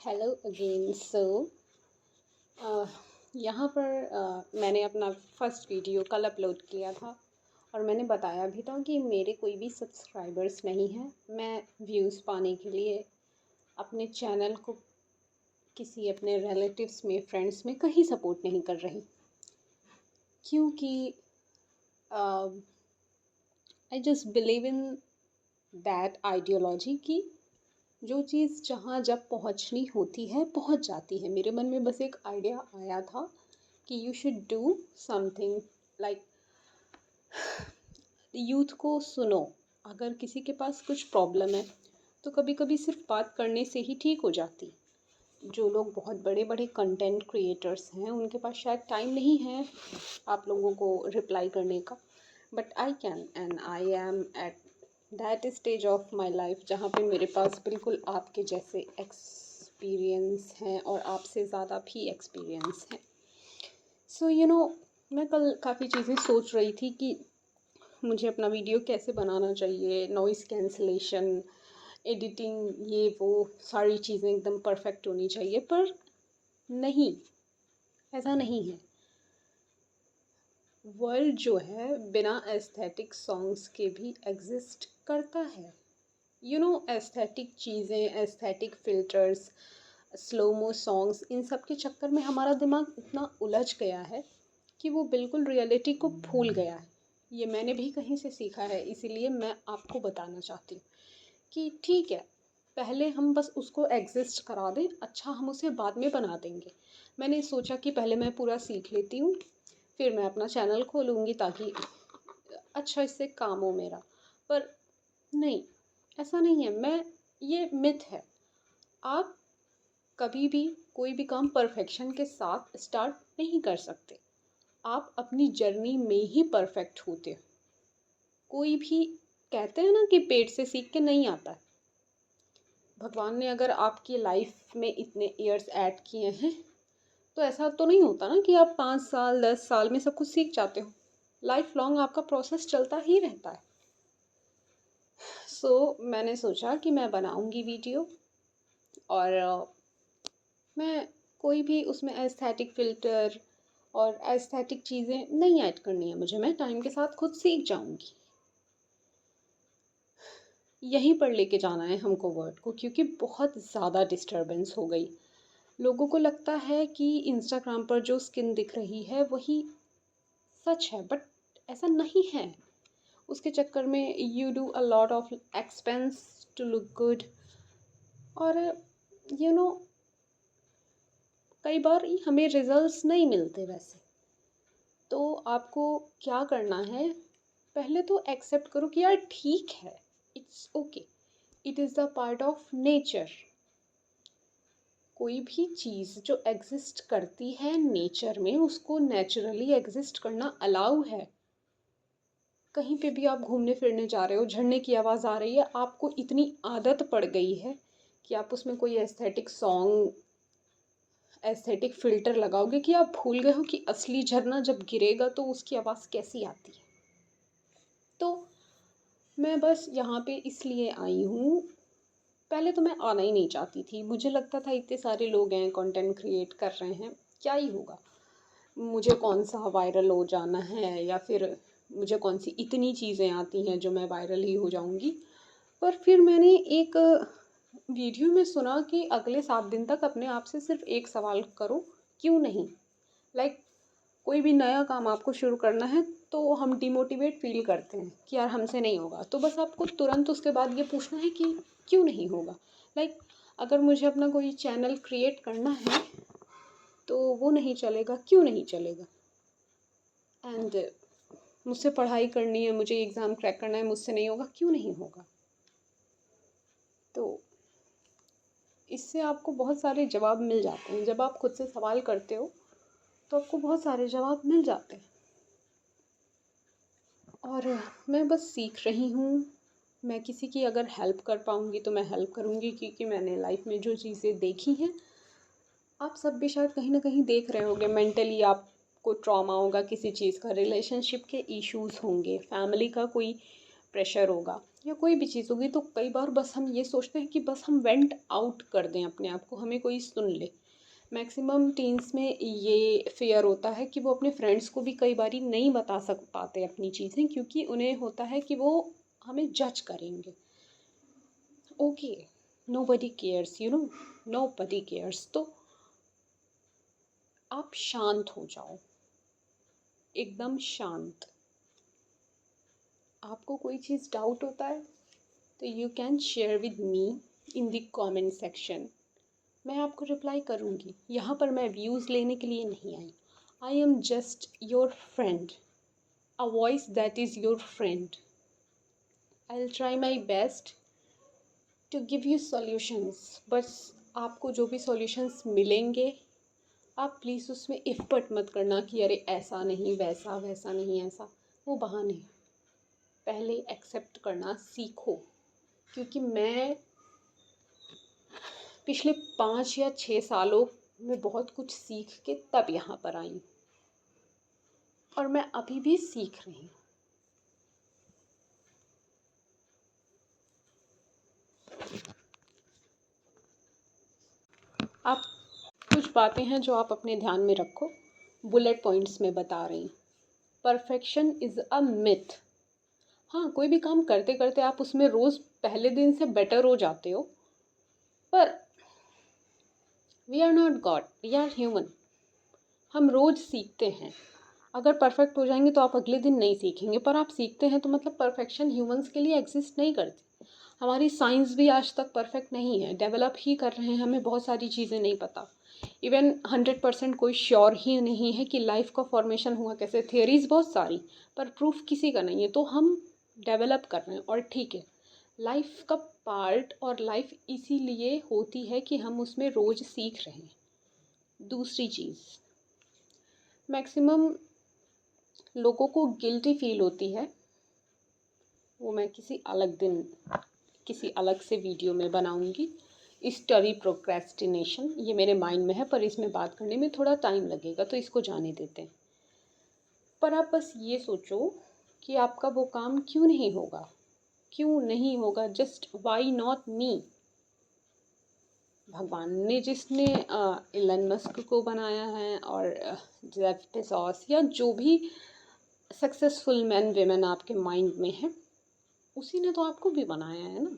Hello again. यहाँ पर मैंने अपना फर्स्ट वीडियो कल अपलोड किया था और मैंने बताया भी था कि मेरे कोई भी सब्सक्राइबर्स नहीं हैं। मैं व्यूज़ पाने के लिए अपने चैनल को किसी अपने रिलेटिव्स में, फ्रेंड्स में कहीं सपोर्ट नहीं कर रही, क्योंकि I just believe in that ideology कि जो चीज़ जहाँ जब पहुँचनी होती है पहुँच जाती है। मेरे मन में बस एक आइडिया आया था कि you should do something like youth को सुनो। अगर किसी के पास कुछ प्रॉब्लम है तो कभी कभी सिर्फ बात करने से ही ठीक हो जाती। जो लोग बहुत बड़े बड़े कंटेंट क्रिएटर्स हैं उनके पास शायद टाइम नहीं है आप लोगों को रिप्लाई करने का, but I can and I am at that stage of my life जहाँ पे मेरे पास बिल्कुल आपके जैसे एक्सपीरियंस हैं और आपसे ज़्यादा भी एक्सपीरियंस हैं। सो मैं कल काफ़ी चीज़ें सोच रही थी कि मुझे अपना वीडियो कैसे बनाना चाहिए, नॉइज़ कैंसलेशन, एडिटिंग, ये वो सारी चीज़ें एकदम परफेक्ट होनी चाहिए, पर नहीं, ऐसा नहीं है। वर्ल्ड जो है बिना एस्थेटिक सॉन्ग्स के भी एग्जिस्ट करता है। एस्थेटिक चीज़ें, एस्थेटिक फ़िल्टर्स, स्लोमो सॉन्ग्स, इन सब के चक्कर में हमारा दिमाग इतना उलझ गया है कि वो बिल्कुल रियलिटी को भूल गया है। ये मैंने भी कहीं से सीखा है, इसीलिए मैं आपको बताना चाहती हूँ कि ठीक है, पहले हम बस उसको एग्जिस्ट करा दें, अच्छा हम उसे बाद में बना देंगे। मैंने सोचा कि पहले मैं पूरा सीख लेती हूँ, फिर मैं अपना चैनल खोलूँगी ताकि अच्छा इससे काम हो मेरा। पर नहीं, ऐसा नहीं है। ये मिथ है। आप कभी भी कोई भी काम परफेक्शन के साथ स्टार्ट नहीं कर सकते। आप अपनी जर्नी में ही परफेक्ट होते हो। कोई भी, कहते हैं ना कि पेट से सीख के नहीं आता है। भगवान ने अगर आपकी लाइफ में इतने ईयर्स ऐड किए हैं तो ऐसा तो नहीं होता ना कि आप 5 साल 10 साल में सब कुछ सीख जाते हो। लाइफ लॉन्ग आपका प्रोसेस चलता ही रहता है। मैंने सोचा कि मैं बनाऊंगी वीडियो और मैं कोई भी उसमें एस्थेटिक फ़िल्टर और एस्थेटिक चीज़ें नहीं ऐड करनी है मुझे। मैं टाइम के साथ खुद सीख जाऊंगी। यहीं पर लेके जाना है हमको वर्ड को, क्योंकि बहुत ज़्यादा डिस्टरबेंस हो गई। लोगों को लगता है कि इंस्टाग्राम पर जो स्किन दिख रही है वही सच है, बट ऐसा नहीं है। उसके चक्कर में you do a lot of expense to look good, और यू नो कई बार हमें रिजल्ट्स नहीं मिलते वैसे। तो आपको क्या करना है, पहले तो एक्सेप्ट करो कि यार ठीक है, it's okay, it is the part of nature. कोई भी चीज़ जो एग्जिस्ट करती है नेचर में, उसको नेचुरली एग्जिस्ट करना अलाउ है। कहीं पे भी आप घूमने फिरने जा रहे हो, झरने की आवाज़ आ रही है, आपको इतनी आदत पड़ गई है कि आप उसमें कोई एस्थेटिक सॉन्ग, एस्थेटिक फ़िल्टर लगाओगे कि आप भूल गए हो कि असली झरना जब गिरेगा तो उसकी आवाज़ कैसी आती है। तो मैं बस यहाँ पे इसलिए आई हूँ। पहले तो मैं आना ही नहीं चाहती थी। मुझे लगता था इतने सारे लोग हैं, कंटेंट क्रिएट कर रहे हैं, क्या ही होगा, मुझे कौन सा वायरल हो जाना है, या फिर मुझे कौन सी इतनी चीज़ें आती हैं जो मैं वायरल ही हो जाऊँगी। पर फिर मैंने एक वीडियो में सुना कि अगले 7 दिन तक अपने आप से सिर्फ एक सवाल करो, क्यों नहीं। लाइक कोई भी नया काम आपको शुरू करना है तो हम डिमोटिवेट फील करते हैं कि यार हमसे नहीं होगा, तो बस आपको तुरंत उसके बाद ये पूछना है कि क्यों नहीं होगा। लाइक अगर मुझे अपना कोई चैनल क्रिएट करना है तो वो नहीं चलेगा, क्यों नहीं चलेगा। एंड मुझसे पढ़ाई करनी है, मुझे एग्ज़ाम क्रैक करना है, मुझसे नहीं होगा, क्यों नहीं होगा। तो इससे आपको बहुत सारे जवाब मिल जाते हैं। जब आप खुद से सवाल करते हो तो आपको बहुत सारे जवाब मिल जाते हैं। और मैं बस सीख रही हूँ। मैं किसी की अगर हेल्प कर पाऊँगी तो मैं हेल्प करूँगी, क्योंकि मैंने लाइफ में जो चीज़ें देखी हैं, आप सब भी शायद कहीं ना कहीं देख रहे होंगे। मेंटली आपको ट्रॉमा होगा किसी चीज़ का, रिलेशनशिप के इश्यूज़ होंगे, फैमिली का कोई प्रेशर होगा या कोई भी चीज़ होगी, तो कई बार बस हम ये सोचते हैं कि बस हम वेंट आउट कर दें अपने आप को, हमें कोई सुन ले। मैक्सिमम टीन्स में ये फ़ियर होता है कि वो अपने फ्रेंड्स को भी कई बारी नहीं बता सक पाते अपनी चीज़ें, क्योंकि उन्हें होता है कि वो हमें जज करेंगे। Okay, nobody cares, nobody cares. तो आप शांत हो जाओ, एकदम शांत। आपको कोई चीज़ डाउट होता है तो you can share with me in the comment section. मैं आपको रिप्लाई करूँगी। यहाँ पर मैं व्यूज़ लेने के लिए नहीं आई। I am just your friend, a voice that is your friend. I will try my best to give you solutions. बस आपको जो भी सॉल्यूशंस मिलेंगे, आप प्लीज़ उसमें इफ़र्ट मत करना कि अरे ऐसा नहीं, वैसा वैसा नहीं, ऐसा। वो बहाने। पहले एक्सेप्ट करना सीखो, क्योंकि मैं पिछले 5 या 6 सालों में बहुत कुछ सीख के तब यहाँ पर आई, और मैं अभी भी सीख रही हूँ। आप कुछ बातें हैं जो आप अपने ध्यान में रखो, बुलेट पॉइंट्स में बता रही। Perfection is a myth. हाँ, कोई भी काम करते करते आप उसमें रोज़ पहले दिन से बेटर हो जाते हो, पर we are not God, we are human. हम रोज़ सीखते हैं। अगर परफेक्ट हो जाएंगे तो आप अगले दिन नहीं सीखेंगे, पर आप सीखते हैं, तो मतलब परफेक्शन ह्यूमंस के लिए एग्जिस्ट नहीं करती। हमारी साइंस भी आज तक परफेक्ट नहीं है, डेवलप ही कर रहे हैं, हमें बहुत सारी चीज़ें नहीं पता। इवन 100% कोई श्योर ही नहीं है कि लाइफ का फॉर्मेशन हुआ कैसे। थियरीज बहुत सारी, पर प्रूफ किसी का नहीं है, तो हम डेवलप कर रहे हैं, और ठीक है। लाइफ का पार्ट और लाइफ इसीलिए होती है कि हम उसमें रोज़ सीख रहे हैं। दूसरी चीज़, मैक्सिमम लोगों को गिल्टी फील होती है, वो मैं किसी अलग दिन किसी अलग से वीडियो में बनाऊंगी। स्टडी प्रोक्रेस्टिनेशन, ये मेरे माइंड में है, पर इसमें बात करने में थोड़ा टाइम लगेगा, तो इसको जाने देते हैं। पर आप बस ये सोचो कि आपका वो काम क्यों नहीं होगा, क्यों नहीं होगा, जस्ट वाई नॉट मी। भगवान ने जिसने इलन मस्क को बनाया है, और जेफ बेजोस, या जो भी सक्सेसफुल मैन वेमेन आपके माइंड में है, उसी ने तो आपको भी बनाया है ना।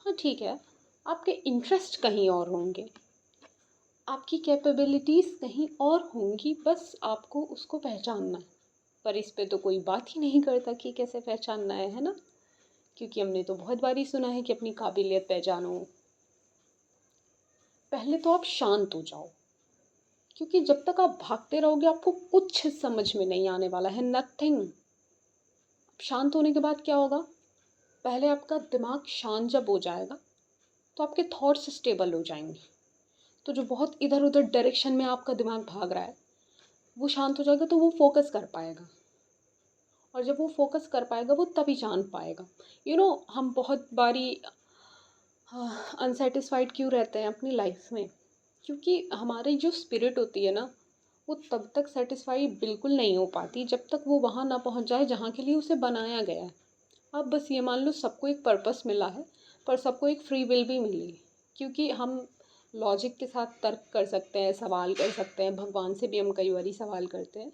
हाँ ठीक है, आपके इंटरेस्ट कहीं और होंगे, आपकी कैपेबिलिटीज़ कहीं और होंगी, बस आपको उसको पहचानना है। पर इस पे तो कोई बात ही नहीं करता कि कैसे पहचानना है ना। क्योंकि हमने तो बहुत बारी सुना है कि अपनी काबिलियत पहचानो। पहले तो आप शांत हो जाओ, क्योंकि जब तक आप भागते रहोगे आपको कुछ समझ में नहीं आने वाला है, नथिंग। शांत होने के बाद क्या होगा, पहले आपका दिमाग शांत जब हो जाएगा तो आपके थॉट्स स्टेबल हो जाएंगे। तो जो बहुत इधर उधर डायरेक्शन में आपका दिमाग भाग रहा है, वो शांत हो जाएगा, तो वो फोकस कर पाएगा, और जब वो फोकस कर पाएगा वो तभी जान पाएगा। हम बहुत बारी अनसेटिस्फाइड क्यों रहते हैं अपनी लाइफ में, क्योंकि हमारी जो स्पिरिट होती है ना, वो तब तक सेटिस्फाई बिल्कुल नहीं हो पाती जब तक वो वहाँ ना पहुँच जाए जहाँ के लिए उसे बनाया गया है। अब बस ये मान लो, सबको एक पर्पस मिला है, पर सबको एक फ्री विल भी मिली है, क्योंकि हम लॉजिक के साथ तर्क कर सकते हैं, सवाल कर सकते हैं, भगवान से भी हम कई बार सवाल करते हैं।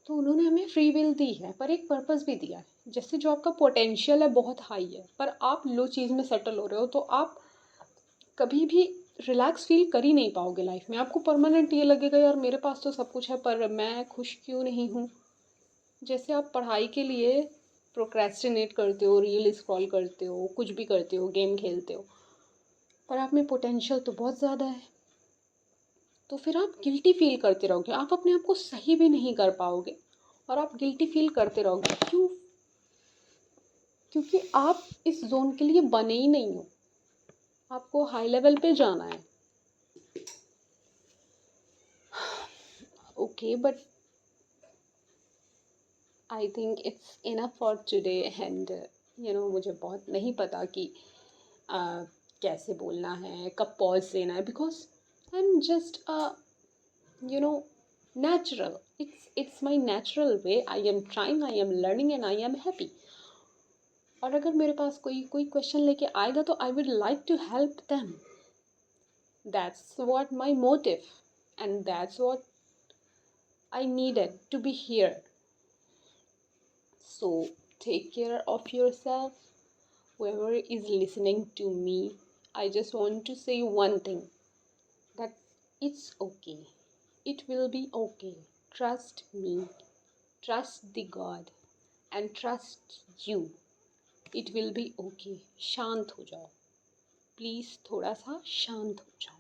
तो उन्होंने हमें फ्री विल दी है, पर एक पर्पस भी दिया है। जैसे जो आपका पोटेंशियल है बहुत हाई है, पर आप लो चीज़ में सेटल हो रहे हो, तो आप कभी भी रिलैक्स फील कर ही नहीं पाओगे लाइफ में। आपको परमानेंट ये लगेगा, यार मेरे पास तो सब कुछ है, पर मैं खुश क्यों नहीं हूँ। जैसे आप पढ़ाई के लिए प्रोक्रेस्टिनेट करते हो, रील स्क्रॉल करते हो, कुछ भी करते हो, गेम खेलते हो, पर आप में पोटेंशियल तो बहुत ज़्यादा है, तो फिर आप गिल्टी फील करते रहोगे, आप अपने आप को सही भी नहीं कर पाओगे, और आप गिल्टी फील करते रहोगे। क्यों? क्योंकि आप इस जोन के लिए बने ही नहीं हो, आपको हाई लेवल पे जाना है। Okay, but I think it's enough for today, and मुझे बहुत नहीं पता कि कैसे बोलना है, कब पॉज देना है, because I am just natural. It's my natural way. I am trying, I am learning, and I am happy. और अगर मेरे पास कोई कोई क्वेश्चन लेके आएगा तो I would like to help them. That's what my motive and that's what I needed to be here. So take care of yourself. Whoever is listening to me, I just want to say one thing, that it's okay. It will be okay. Trust me. Trust the God. And trust you. It will be okay. शांत हो जाओ. Please थोड़ा सा शांत हो जाओ.